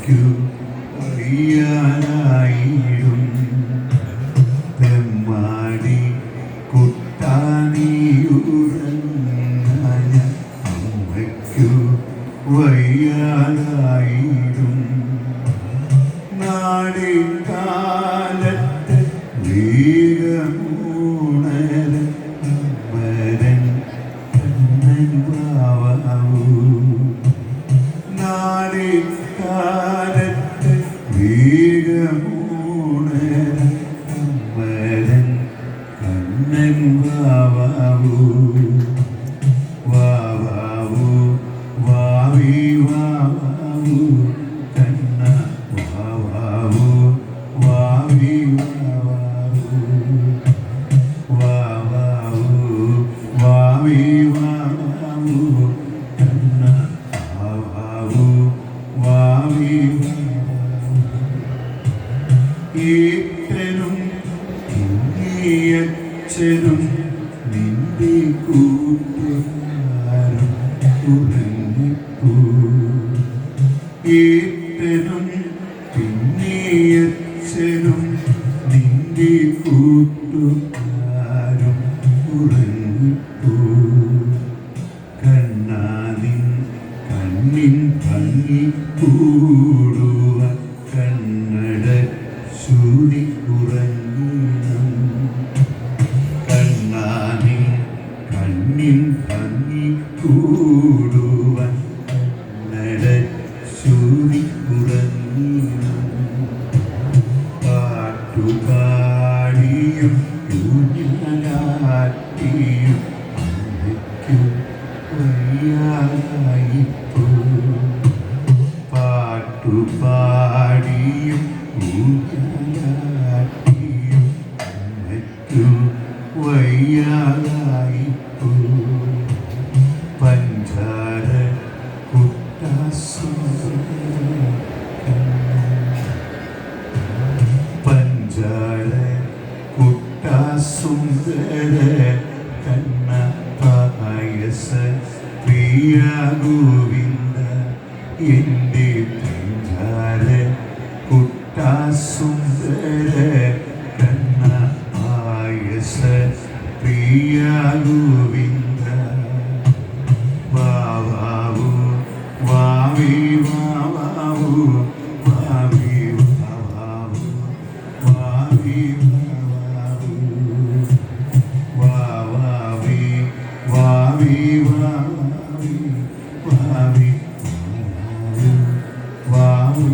അമ്മയ്ക്കു വയ്യാതായിടും തെമ്മാടി കുട്ടാനിയുറങ്ങാൻ അമ്മയ്ക്കു വയ്യാതായിടും നാടിൻ കാലത്ത് വീരമൂണര അമ്മരൻ കണ്ണൻ വാവാവൂ നാടിൻ കാലത്ത് വീരമൂണര അമ്മരൻ കണ്ണൻ വാവാവൂ വാവാവൂ വാവി വാവാവൂ കണ്ണ വാവാവൂ വാവി വാവാവൂ വാവാവൂ വാവി വാവാവൂ കണ്ണ വാവാവൂ വാവി ഈറ്റനും ഇനിയച്ഛനും നിന്റെ കൂട്ടുകാരും ഉറങ്ങിപ്പോ ഈറ്റനും പിന്നെയച്ഛനും നിന്റെ കൂട്ടുകാരും ഉറങ്ങിപ്പോ കണ്ണാനിൻ കണ്ണിൻ ഭംഗി കൂടുവാൻ കണ്ണട ചൂടി ഉറങ്ങണം കണ്ണാനിൻ കണ്ണിൻ ഭംഗി കൂടുവാൻ കണ്ണട ചൂടി ഉറങ്ങണം പാട്ടുപാടിയും ഊഞ്ഞാലാട്ടിയും അമ്മയ്ക്കു വയ്യാതായിപ്പോ പാട്ടുപാടിയും ഊഞ്ഞാലാട്ടിയും അമ്മയ്ക്കു വയ്യാതായിപ്പോ പഞ്ചാര പഞ്ചാര കുട്ടാസുന്ദര കണ്ണ പായസ പ്രിയ ഗോവിന്ദ എൻ്റെ പഞ്ചാര കുട്ടാസുന്ദര കണ്ണ പായസ പ്രിയ ഗോവിന്ദ വാവാവൂ വാവി വാവാവൂ വാവി വാവാവൂ വാവി വാവാവൂ വാവാവി വാവി വാവി വാവി വാവൂ